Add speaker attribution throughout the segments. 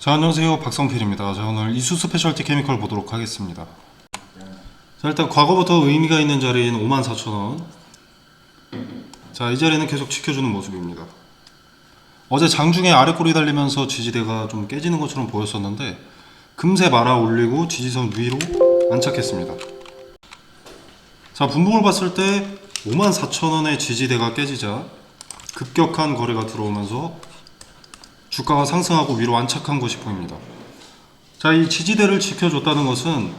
Speaker 1: 자, 안녕하세요. 박성필입니다. 자, 오늘 이수 스페셜티 케미컬 보도록 하겠습니다. 자, 일단 과거부터 의미가 있는 자리인 54,000원. 자, 이 자리는 계속 지켜주는 모습입니다. 어제 장중에 아래 꼬리 달리면서 지지대가 좀 깨지는 것처럼 보였었는데 금세 말아 올리고 지지선 위로 안착했습니다. 자, 분봉을 봤을 때 54,000원의 지지대가 깨지자 급격한 거래가 들어오면서 주가가 상승하고 위로 안착한 것이 보입니다. 자, 이 지지대를 지켜줬다는 것은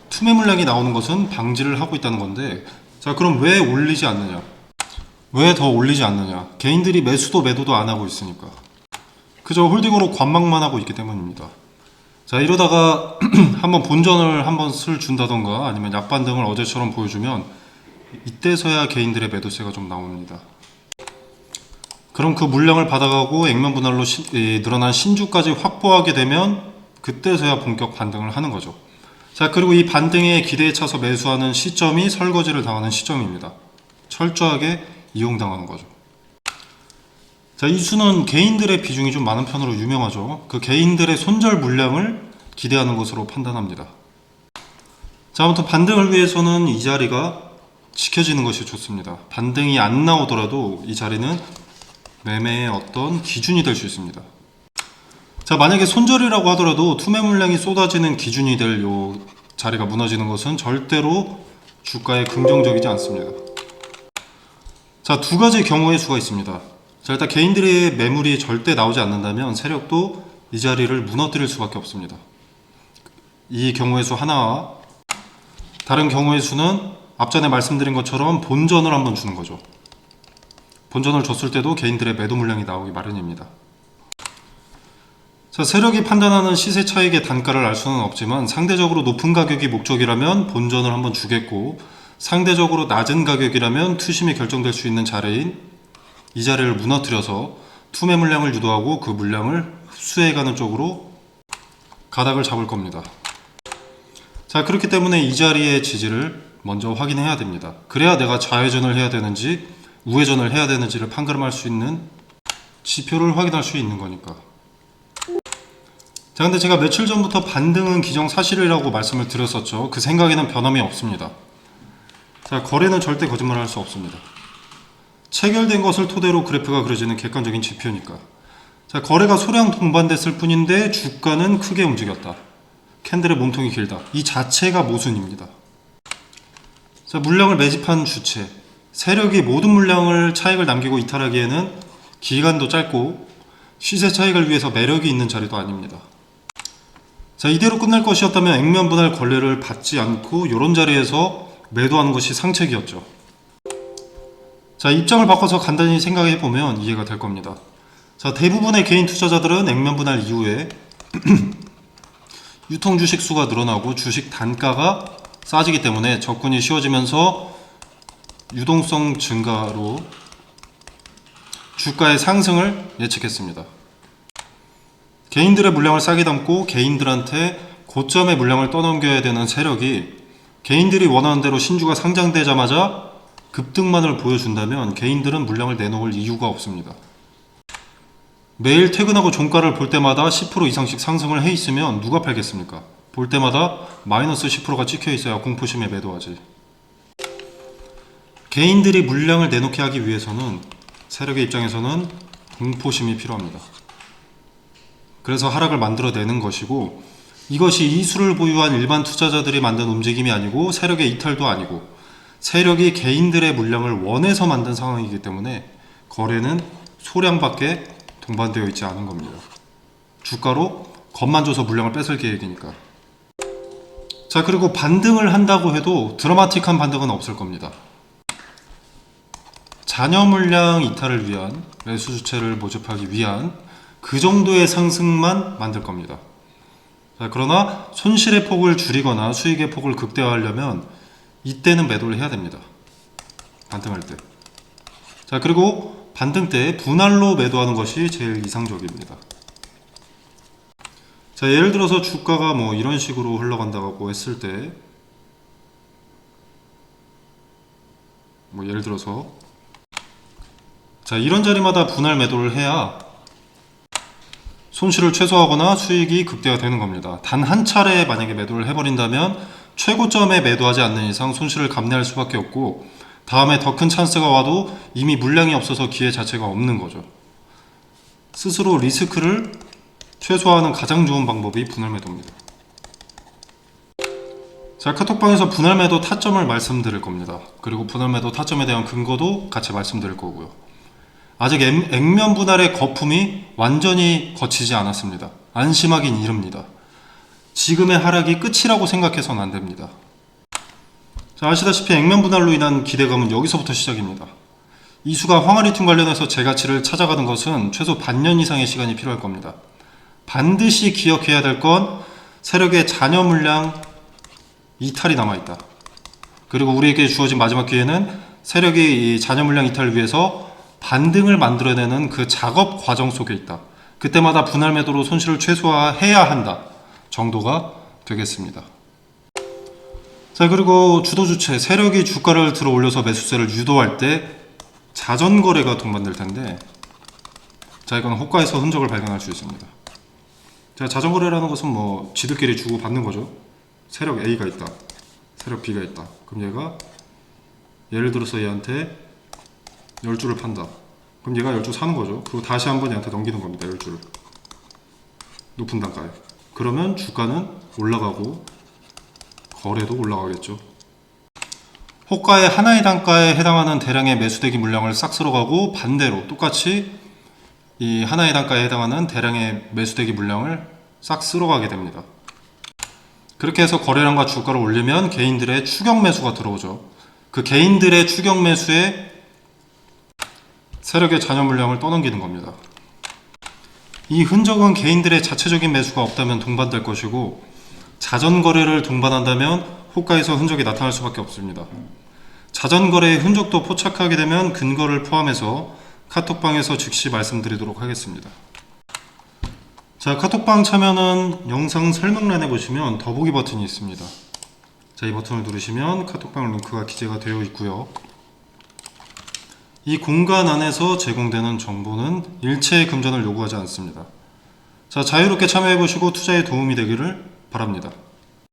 Speaker 1: 투매 물량이 나오는 것은 방지를 하고 있다는 건데, 자, 그럼 왜 올리지 않느냐? 왜 더 올리지 않느냐? 개인들이 매수도 매도도 안 하고 있으니까. 그저 홀딩으로 관망만 하고 있기 때문입니다. 자, 이러다가 한번 본전을 한번 슬 준다던가 아니면 약반등을 어제처럼 보여주면 이때서야 개인들의 매도세가 좀 나옵니다. 그럼 그 물량을 받아가고 액면 분할로 늘어난 신주까지 확보하게 되면 그때서야 본격 반등을 하는 거죠. 자, 그리고 이 반등에 기대에 차서 매수하는 시점이 설거지를 당하는 시점입니다. 철저하게 이용당하는 거죠. 자, 이수는 개인들의 비중이 좀 많은 편으로 유명하죠. 그 개인들의 손절 물량을 기대하는 것으로 판단합니다. 자, 아무튼 반등을 위해서는 이 자리가 지켜지는 것이 좋습니다. 반등이 안 나오더라도 이 자리는 매매의 어떤 기준이 될 수 있습니다. 자, 만약에 손절이라고 하더라도 투매 물량이 쏟아지는 기준이 될 요 자리가 무너지는 것은 절대로 주가에 긍정적이지 않습니다. 자, 두 가지 경우의 수가 있습니다. 자, 일단 개인들의 매물이 절대 나오지 않는다면 세력도 이 자리를 무너뜨릴 수밖에 없습니다. 이 경우의 수 하나와 다른 경우의 수는 앞전에 말씀드린 것처럼 본전을 한번 주는 거죠. 본전을 줬을 때도 개인들의 매도 물량이 나오기 마련입니다. 자, 세력이 판단하는 시세 차익의 단가를 알 수는 없지만 상대적으로 높은 가격이 목적이라면 본전을 한번 주겠고, 상대적으로 낮은 가격이라면 투심이 결정될 수 있는 자리인 이 자리를 무너뜨려서 투매 물량을 유도하고 그 물량을 흡수해가는 쪽으로 가닥을 잡을 겁니다. 자, 그렇기 때문에 이 자리의 지지를 먼저 확인해야 됩니다. 그래야 내가 좌회전을 해야 되는지 우회전을 해야 되는지를 판가름할 수 있는 지표를 확인할 수 있는 거니까. 자, 근데 제가 며칠 전부터 반등은 기정사실이라고 말씀을 드렸었죠. 그 생각에는 변함이 없습니다. 자, 거래는 절대 거짓말할 수 없습니다. 체결된 것을 토대로 그래프가 그려지는 객관적인 지표니까. 자, 거래가 소량 동반됐을 뿐인데 주가는 크게 움직였다. 캔들의 몸통이 길다. 이 자체가 모순입니다. 자, 물량을 매집한 주체. 세력이 모든 물량을 차익을 남기고 이탈하기에는 기간도 짧고 시세 차익을 위해서 매력이 있는 자리도 아닙니다. 자, 이대로 끝날 것이었다면 액면 분할 권리를 받지 않고 이런 자리에서 매도하는 것이 상책이었죠. 자, 입장을 바꿔서 간단히 생각해 보면 이해가 될 겁니다. 자, 대부분의 개인 투자자들은 액면 분할 이후에 유통 주식 수가 늘어나고 주식 단가가 싸지기 때문에 접근이 쉬워지면서 유동성 증가로 주가의 상승을 예측했습니다. 개인들의 물량을 싸게 담고 개인들한테 고점의 물량을 떠넘겨야 되는 세력이 개인들이 원하는 대로 신주가 상장되자마자 급등만을 보여준다면 개인들은 물량을 내놓을 이유가 없습니다. 매일 퇴근하고 종가를 볼 때마다 10% 이상씩 상승을 해 있으면 누가 팔겠습니까? 볼 때마다 마이너스 10%가 찍혀 있어야 공포심에 매도하지. 개인들이 물량을 내놓게 하기 위해서는 세력의 입장에서는 공포심이 필요합니다. 그래서 하락을 만들어내는 것이고, 이것이 이수를 보유한 일반 투자자들이 만든 움직임이 아니고 세력의 이탈도 아니고 세력이 개인들의 물량을 원해서 만든 상황이기 때문에 거래는 소량밖에 동반되어 있지 않은 겁니다. 주가로 겁만 줘서 물량을 뺏을 계획이니까. 자, 그리고 반등을 한다고 해도 드라마틱한 반등은 없을 겁니다. 잔여 물량 이탈을 위한 매수 주체를 모집하기 위한 그 정도의 상승만 만들 겁니다. 자, 그러나 손실의 폭을 줄이거나 수익의 폭을 극대화하려면 이때는 매도를 해야 됩니다. 반등할 때. 자, 그리고 반등 때 분할로 매도하는 것이 제일 이상적입니다. 자, 예를 들어서 주가가 뭐 이런 식으로 흘러간다고 했을 때, 뭐 예를 들어서 자, 이런 자리마다 분할 매도를 해야 손실을 최소화하거나 수익이 극대화되는 겁니다. 단 한 차례 만약에 매도를 해버린다면 최고점에 매도하지 않는 이상 손실을 감내할 수밖에 없고, 다음에 더 큰 찬스가 와도 이미 물량이 없어서 기회 자체가 없는 거죠. 스스로 리스크를 최소화하는 가장 좋은 방법이 분할 매도입니다. 자, 카톡방에서 분할 매도 타점을 말씀드릴 겁니다. 그리고 분할 매도 타점에 대한 근거도 같이 말씀드릴 거고요. 아직 액면 분할의 거품이 완전히 거치지 않았습니다. 안심하긴 이릅니다. 지금의 하락이 끝이라고 생각해서는 안 됩니다. 자, 아시다시피 액면 분할로 인한 기대감은 여기서부터 시작입니다. 이수가 황하리튬 관련해서 제 가치를 찾아가는 것은 최소 반년 이상의 시간이 필요할 겁니다. 반드시 기억해야 될 건 세력의 잔여 물량 이탈이 남아있다. 그리고 우리에게 주어진 마지막 기회는 세력이 이 잔여 물량 이탈을 위해서 반등을 만들어내는 그 작업 과정 속에 있다. 그때마다 분할 매도로 손실을 최소화해야 한다 정도가 되겠습니다. 자, 그리고 주도 주체 세력이 주가를 들어 올려서 매수세를 유도할 때 자전거래가 동반될 텐데, 자, 이건 호가에서 흔적을 발견할 수 있습니다. 자, 자전거래라는 것은 뭐 지들끼리 주고 받는 거죠. 세력 A가 있다, 세력 B가 있다. 그럼 얘가 예를 들어서 얘한테 10주를 판다. 그럼 얘가 10주 사는 거죠. 그리고 다시 한번 얘한테 넘기는 겁니다. 10주를 높은 단가에. 그러면 주가는 올라가고 거래도 올라가겠죠. 호가의 하나의 단가에 해당하는 대량의 매수대기 물량을 싹 쓸어가고, 반대로 똑같이 이 하나의 단가에 해당하는 대량의 매수대기 물량을 싹 쓸어가게 됩니다. 그렇게 해서 거래량과 주가를 올리면 개인들의 추격 매수가 들어오죠. 그 개인들의 추격 매수에 세력의 잔여 물량을 떠넘기는 겁니다. 이 흔적은 개인들의 자체적인 매수가 없다면 동반될 것이고, 자전거래를 동반한다면 호가에서 흔적이 나타날 수밖에 없습니다. 자전거래의 흔적도 포착하게 되면 근거를 포함해서 카톡방에서 즉시 말씀드리도록 하겠습니다. 자, 카톡방 참여는 영상 설명란에 보시면 더보기 버튼이 있습니다. 자, 이 버튼을 누르시면 카톡방 링크가 기재가 되어 있고요. 이 공간 안에서 제공되는 정보는 일체의 금전을 요구하지 않습니다. 자, 자유롭게 참여해 보시고 투자에 도움이 되기를 바랍니다.